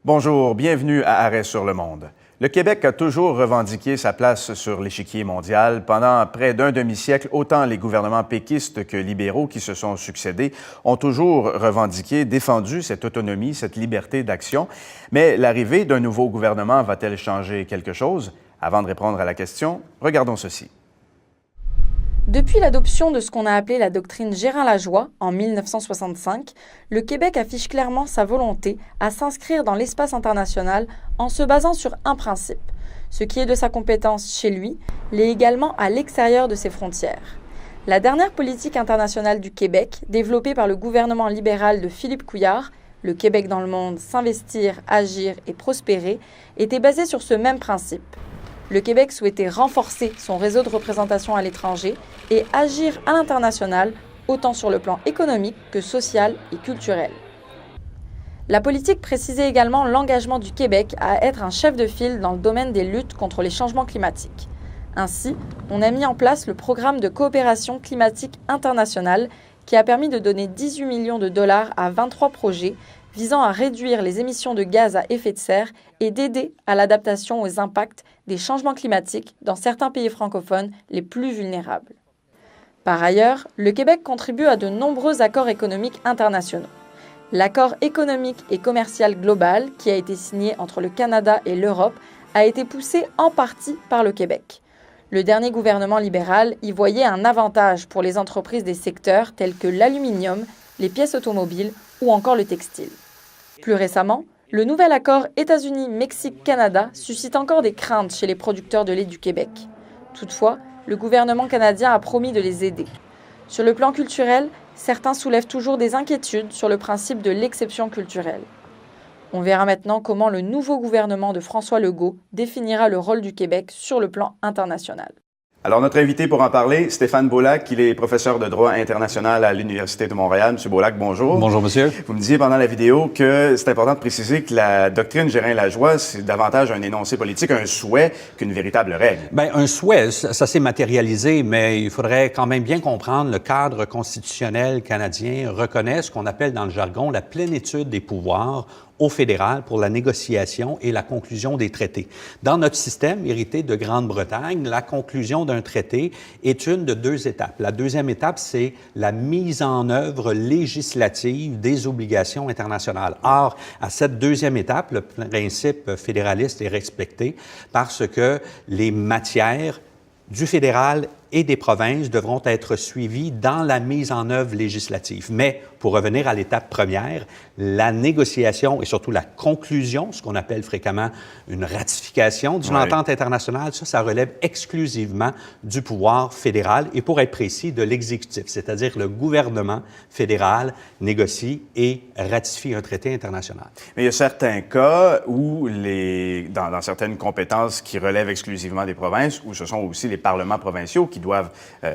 Bonjour, bienvenue à Arrêt sur le monde. Le Québec a toujours revendiqué sa place sur l'échiquier mondial. Pendant près d'un demi-siècle, autant les gouvernements péquistes que libéraux qui se sont succédés ont toujours revendiqué, défendu cette autonomie, cette liberté d'action. Mais l'arrivée d'un nouveau gouvernement va-t-elle changer quelque chose? Avant de répondre à la question, regardons ceci. Depuis l'adoption de ce qu'on a appelé la doctrine Gérin-Lajoie en 1965, le Québec affiche clairement sa volonté à s'inscrire dans l'espace international en se basant sur un principe. Ce qui est de sa compétence chez lui l'est également à l'extérieur de ses frontières. La dernière politique internationale du Québec, développée par le gouvernement libéral de Philippe Couillard, le Québec dans le monde, s'investir, agir et prospérer, était basée sur ce même principe. Le Québec souhaitait renforcer son réseau de représentation à l'étranger et agir à l'international, autant sur le plan économique que social et culturel. La politique précisait également l'engagement du Québec à être un chef de file dans le domaine des luttes contre les changements climatiques. Ainsi, on a mis en place le programme de coopération climatique internationale qui a permis de donner 18 millions de dollars à 23 projets visant à réduire les émissions de gaz à effet de serre et d'aider à l'adaptation aux impacts des changements climatiques dans certains pays francophones les plus vulnérables. Par ailleurs, le Québec contribue à de nombreux accords économiques internationaux. L'accord économique et commercial global, qui a été signé entre le Canada et l'Europe, a été poussé en partie par le Québec. Le dernier gouvernement libéral y voyait un avantage pour les entreprises des secteurs tels que l'aluminium, les pièces automobiles ou encore le textile. Plus récemment, le nouvel accord États-Unis-Mexique-Canada suscite encore des craintes chez les producteurs de lait du Québec. Toutefois, le gouvernement canadien a promis de les aider. Sur le plan culturel, certains soulèvent toujours des inquiétudes sur le principe de l'exception culturelle. On verra maintenant comment le nouveau gouvernement de François Legault définira le rôle du Québec sur le plan international. Alors, notre invité pour en parler, Stéphane Beaulac, il est professeur de droit international à l'Université de Montréal. Monsieur Beaulac, bonjour. Bonjour, monsieur. Vous me disiez pendant la vidéo que c'est important de préciser que la doctrine Gérin-Lajoie, c'est davantage un énoncé politique, un souhait qu'une véritable règle. Bien, un souhait, ça s'est matérialisé, mais il faudrait quand même bien comprendre le cadre constitutionnel canadien reconnaît ce qu'on appelle dans le jargon la plénitude des pouvoirs au fédéral pour la négociation et la conclusion des traités. Dans notre système hérité de Grande-Bretagne, la conclusion d'un traité est une de deux étapes. La deuxième étape, c'est la mise en œuvre législative des obligations internationales. Or, à cette deuxième étape, le principe fédéraliste est respecté parce que les matières du fédéral et des provinces devront être suivies dans la mise en œuvre législative. Mais, pour revenir à l'étape première, la négociation et surtout la conclusion, ce qu'on appelle fréquemment une ratification d'une entente internationale, ça relève exclusivement du pouvoir fédéral et, pour être précis, de l'exécutif, c'est-à-dire le gouvernement fédéral négocie et ratifie un traité international. Mais il y a certains cas où, dans certaines compétences qui relèvent exclusivement des provinces, où ce sont aussi les parlements provinciaux qui doivent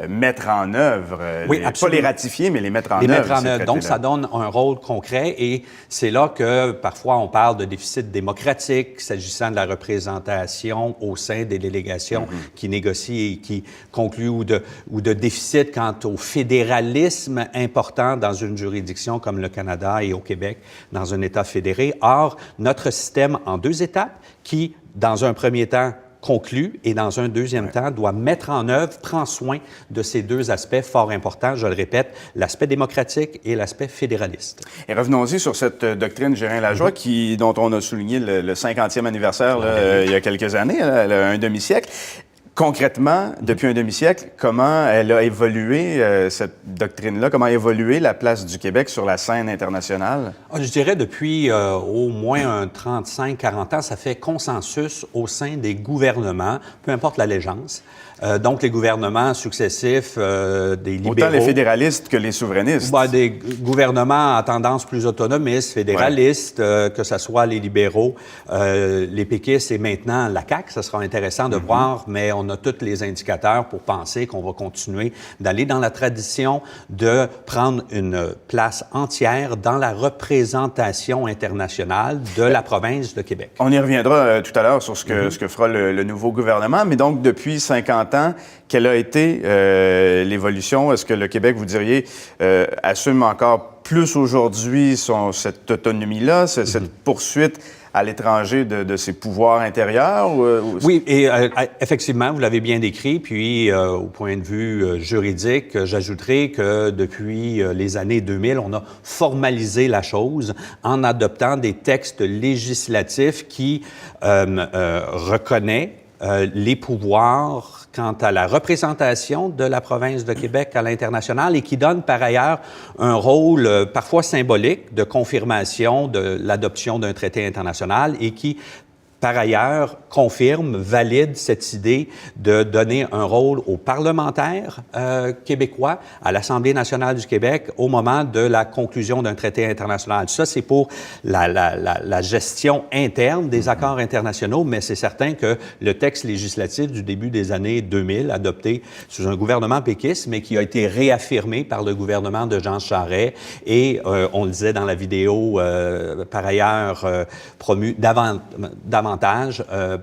mettre en œuvre, pas les ratifier, mais les mettre en œuvre. Donc, ça donne un rôle concret et c'est là que parfois on parle de déficit démocratique s'agissant de la représentation au sein des délégations qui négocient et qui concluent ou de déficit quant au fédéralisme important dans une juridiction comme le Canada et au Québec, dans un État fédéré. Or, notre système en deux étapes qui, dans un premier temps, conclut et dans un deuxième temps doit mettre en œuvre, prend soin de ces deux aspects fort importants, je le répète, l'aspect démocratique et l'aspect fédéraliste. Et revenons-y sur cette doctrine Gérin-Lajoie dont on a souligné le 50e anniversaire il y a quelques années, un demi-siècle. Concrètement, depuis un demi-siècle, comment elle a évolué, cette doctrine-là? Comment a évolué la place du Québec sur la scène internationale? Je dirais depuis au moins 35-40 ans, ça fait consensus au sein des gouvernements, peu importe l'allégeance. Donc, les gouvernements successifs des libéraux... Autant les fédéralistes que les souverainistes. Des gouvernements à tendance plus autonomiste, fédéralistes, que ce soit les libéraux, les péquistes et maintenant la CAQ. Ça sera intéressant de voir, mais on a tous les indicateurs pour penser qu'on va continuer d'aller dans la tradition de prendre une place entière dans la représentation internationale de la province de Québec. On y reviendra tout à l'heure sur ce que fera le nouveau gouvernement, mais donc depuis 50 ans, quelle a été l'évolution? Est-ce que le Québec, vous diriez, assume encore plus aujourd'hui cette autonomie-là, cette poursuite à l'étranger de ses pouvoirs intérieurs? Oui, et effectivement, vous l'avez bien décrit. Puis, au point de vue juridique, j'ajouterai que depuis les années 2000, on a formalisé la chose en adoptant des textes législatifs qui reconnaissent les pouvoirs quant à la représentation de la province de Québec à l'international et qui donne par ailleurs un rôle parfois symbolique de confirmation de l'adoption d'un traité international et qui, par ailleurs, confirme, valide cette idée de donner un rôle aux parlementaires québécois, à l'Assemblée nationale du Québec, au moment de la conclusion d'un traité international. Ça, c'est pour la gestion interne des accords internationaux, mais c'est certain que le texte législatif du début des années 2000, adopté sous un gouvernement péquiste, mais qui a été réaffirmé par le gouvernement de Jean Charest, et on le disait dans la vidéo, par ailleurs, promu davantage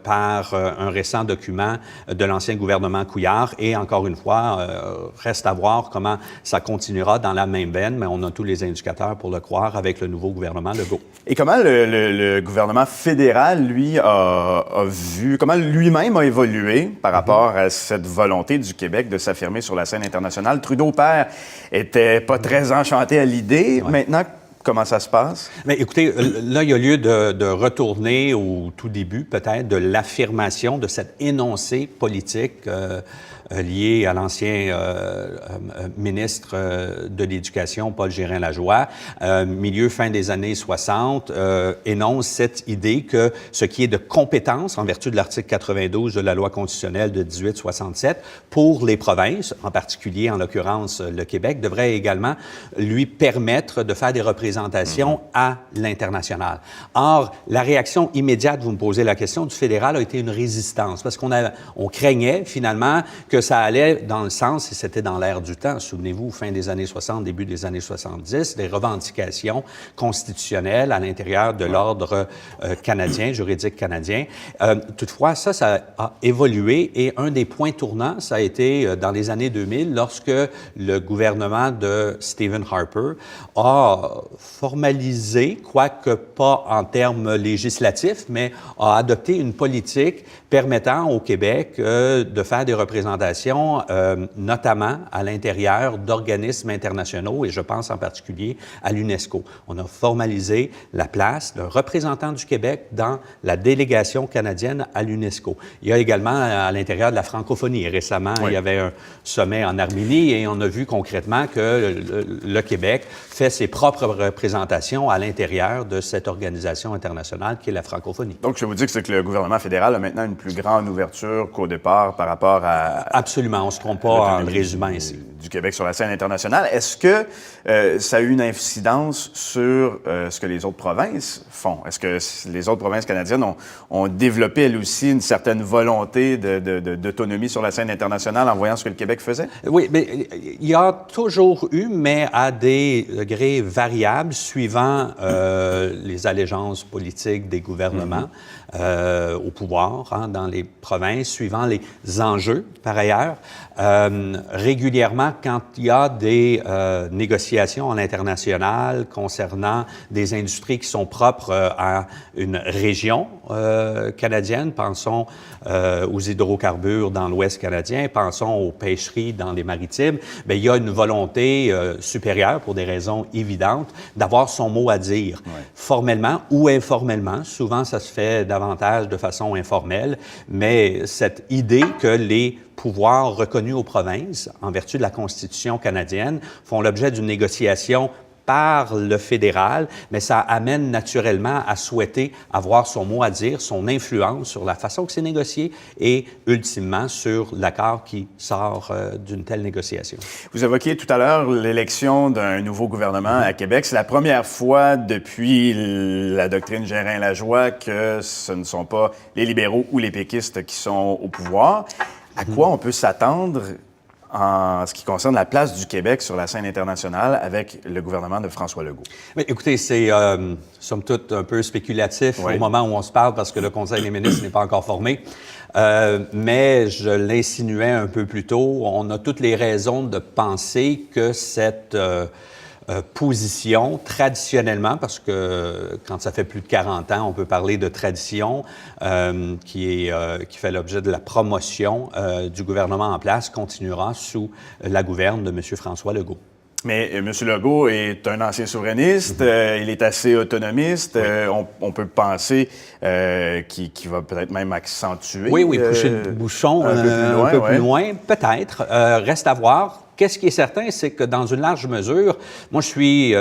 par un récent document de l'ancien gouvernement Couillard. Et encore une fois, reste à voir comment ça continuera dans la même veine, mais on a tous les indicateurs pour le croire avec le nouveau gouvernement Legault. Et comment le gouvernement fédéral, lui, a vu, comment lui-même a évolué par rapport à cette volonté du Québec de s'affirmer sur la scène internationale? Trudeau père était pas très enchanté à l'idée. Ouais. Maintenant, comment ça se passe? Bien, écoutez, là, il y a lieu de retourner au tout début, peut-être, de l'affirmation de cet énoncé politique lié à l'ancien ministre de l'Éducation, Paul Gérin-Lajoie, fin des années 60, énonce cette idée que ce qui est de compétence, en vertu de l'article 92 de la loi constitutionnelle de 1867, pour les provinces, en particulier, en l'occurrence, le Québec, devrait également lui permettre de faire des représentations à l'international. Or, la réaction immédiate, vous me posez la question, du fédéral a été une résistance, parce qu'on craignait, finalement, que ça allait dans le sens, et c'était dans l'air du temps, souvenez-vous, fin des années 60, début des années 70, des revendications constitutionnelles à l'intérieur de l'ordre canadien, juridique canadien. Toutefois, ça a évolué et un des points tournants, ça a été dans les années 2000, lorsque le gouvernement de Stephen Harper a formalisé, quoique pas en termes législatifs, mais a adopté une politique permettant au Québec de faire des représentations, notamment à l'intérieur d'organismes internationaux, et je pense en particulier à l'UNESCO. On a formalisé la place d'un représentant du Québec dans la délégation canadienne à l'UNESCO. Il y a également à l'intérieur de la francophonie. Récemment, oui, il y avait un sommet en Arménie et on a vu concrètement que le Québec fait ses propres représentations à l'intérieur de cette organisation internationale qui est la francophonie. Donc, je vous dis que le gouvernement fédéral a maintenant une plus grande ouverture qu'au départ par rapport à... Absolument, on ne se trompe pas en le résumant ici. Du Québec sur la scène internationale. Est-ce que ça a eu une incidence sur ce que les autres provinces font? Est-ce que les autres provinces canadiennes ont développé, elles aussi, une certaine volonté d'autonomie sur la scène internationale en voyant ce que le Québec faisait? Oui, mais il y a toujours eu, mais à des degrés variables, suivant les allégeances politiques des gouvernements au pouvoir dans les provinces, suivant les enjeux, par ailleurs. Régulièrement, quand il y a des négociations à l'international concernant des industries qui sont propres à une région canadienne, pensons aux hydrocarbures dans l'Ouest canadien, pensons aux pêcheries dans les maritimes, bien, il y a une volonté supérieure, pour des raisons évidentes, d'avoir son mot à dire, formellement ou informellement. Souvent, ça se fait davantage de façon informelle, mais cette idée que les pouvoirs reconnus aux provinces, en vertu de la Constitution canadienne, font l'objet d'une négociation par le fédéral, mais ça amène naturellement à souhaiter avoir son mot à dire, son influence sur la façon que c'est négocié et, ultimement, sur l'accord qui sort d'une telle négociation. Vous évoquiez tout à l'heure l'élection d'un nouveau gouvernement à Québec. C'est la première fois depuis la doctrine Gérin-Lajoie que ce ne sont pas les libéraux ou les péquistes qui sont au pouvoir. À quoi on peut s'attendre en ce qui concerne la place du Québec sur la scène internationale avec le gouvernement de François Legault? Mais écoutez, c'est somme toute un peu spéculatif au moment où on se parle parce que le Conseil des ministres n'est pas encore formé. Mais je l'insinuais un peu plus tôt, on a toutes les raisons de penser que cette position traditionnellement, parce que quand ça fait plus de 40 ans, on peut parler de tradition qui fait l'objet de la promotion du gouvernement en place, continuera sous la gouverne de M. François Legault. Mais M. Legault est un ancien souverainiste, il est assez autonomiste. On peut penser qu'il va peut-être même accentuer. Oui, pousser le bouchon un peu plus loin, peut-être. Reste à voir. Qu'est-ce qui est certain, c'est que dans une large mesure, moi je suis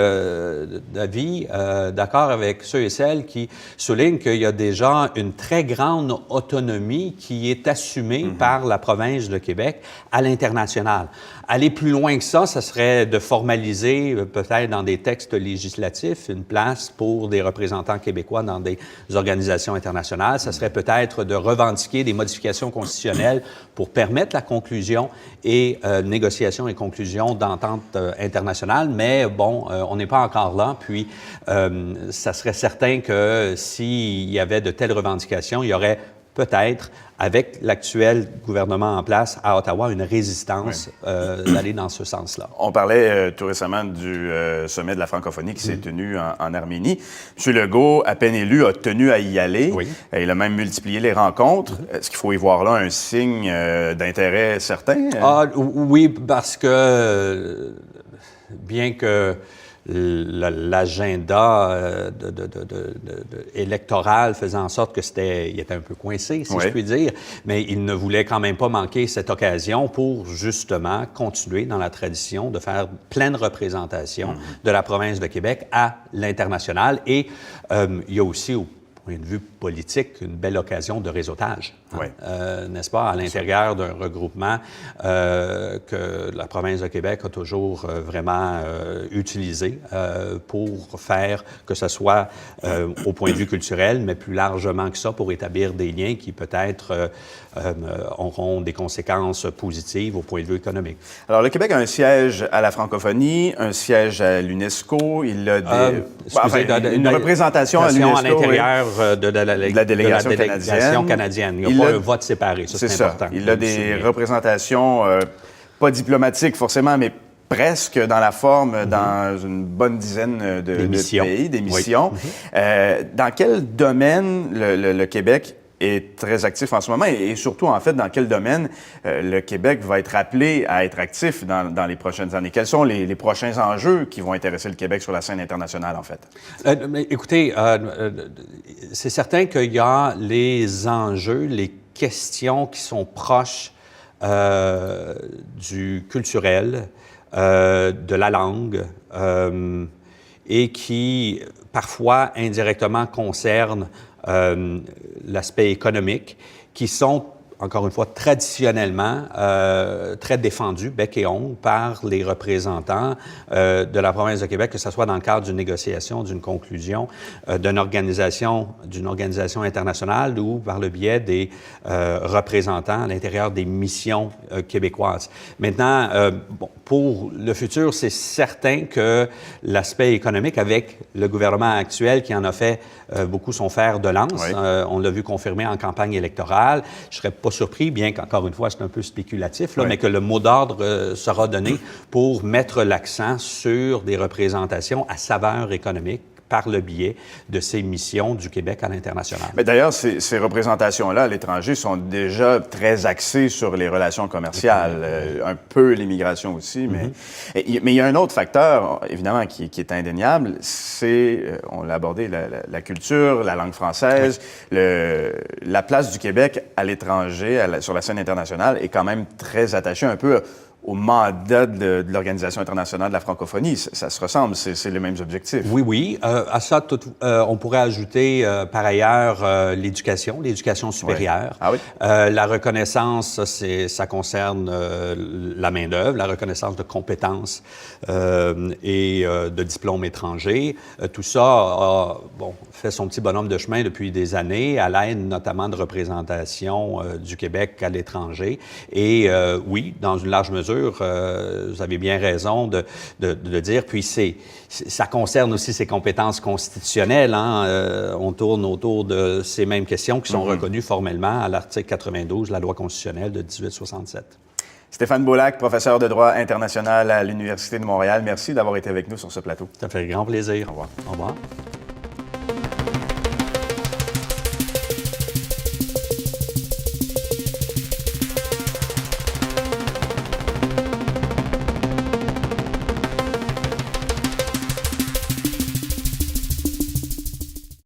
d'avis, d'accord avec ceux et celles qui soulignent qu'il y a déjà une très grande autonomie qui est assumée par la province de Québec à l'international. Aller plus loin que ça serait de formaliser peut-être dans des textes législatifs une place pour des représentants québécois dans des organisations internationales. Ça serait peut-être de revendiquer des modifications constitutionnelles pour permettre la conclusion et négociation et conclusion d'entente internationale. Mais bon, on n'est pas encore là. Puis, ça serait certain que s'il y avait de telles revendications, il y aurait peut-être, avec l'actuel gouvernement en place à Ottawa, une résistance d'aller dans ce sens-là. On parlait tout récemment du sommet de la francophonie qui s'est tenu en Arménie. M. Legault, à peine élu, a tenu à y aller. Oui. Il a même multiplié les rencontres. Est-ce qu'il faut y voir là un signe d'intérêt certain? Oui, parce que bien que l'agenda électoral faisait en sorte que il était un peu coincé, si je puis dire, mais il ne voulait quand même pas manquer cette occasion pour justement continuer dans la tradition de faire pleine représentation de la province de Québec à l'international. Et il y a aussi, au point de vue politique, une belle occasion de réseautage, n'est-ce pas, à l'intérieur d'un regroupement que la province de Québec a toujours vraiment utilisé pour faire que ce soit au point de vue culturel, mais plus largement que ça, pour établir des liens qui peut-être auront des conséquences positives au point de vue économique. Alors, le Québec a un siège à la francophonie, un siège à l'UNESCO, il a une représentation à l'UNESCO. À l'intérieur de la délégation canadienne. Il n'y a pas un vote séparé, ça c'est important. Il a des représentations, pas diplomatiques forcément, mais presque dans la forme, dans une bonne dizaine de pays, des missions. Dans quel domaine le Québec est très actif en ce moment et surtout, en fait, dans quel domaine le Québec va être appelé à être actif dans les prochaines années? Quels sont les prochains enjeux qui vont intéresser le Québec sur la scène internationale, en fait? Écoutez, c'est certain qu'il y a les enjeux, les questions qui sont proches du culturel, de la langue, et qui, parfois, indirectement concernent l'aspect économique, qui sont, encore une fois, traditionnellement très défendus, bec et ongle, par les représentants de la province de Québec, que ce soit dans le cadre d'une négociation, d'une conclusion, d'une organisation internationale ou par le biais des représentants à l'intérieur des missions québécoises. Maintenant, pour le futur, c'est certain que l'aspect économique, avec le gouvernement actuel qui en a fait beaucoup son fer de lance, on l'a vu confirmer en campagne électorale, je ne serais pas surpris, bien qu'encore une fois, c'est un peu spéculatif, là, mais que le mot d'ordre sera donné pour mettre l'accent sur des représentations à saveur économique par le biais de ces missions du Québec à l'international. Mais d'ailleurs, ces représentations-là à l'étranger sont déjà très axées sur les relations commerciales, un peu l'immigration aussi, mais il y a un autre facteur, évidemment, qui est indéniable, c'est, on l'a abordé, la culture, la langue française, la place du Québec à l'étranger, sur la scène internationale, est quand même très attachée un peu au mandat de l'Organisation internationale de la francophonie. Ça se ressemble, c'est les mêmes objectifs. Oui. À ça, on pourrait ajouter par ailleurs l'éducation supérieure. Ah oui? La reconnaissance, ça concerne la main-d'œuvre, la reconnaissance de compétences et de diplômes étrangers. Tout ça a fait son petit bonhomme de chemin depuis des années, à l'aide notamment de représentation du Québec à l'étranger. Et oui, dans une large mesure, vous avez bien raison de dire, puis ça concerne aussi ses compétences constitutionnelles. On tourne autour de ces mêmes questions qui sont reconnues formellement à l'article 92 de la loi constitutionnelle de 1867. Stéphane Beaulac, professeur de droit international à l'Université de Montréal, merci d'avoir été avec nous sur ce plateau. Ça fait grand plaisir. Au revoir. Au revoir.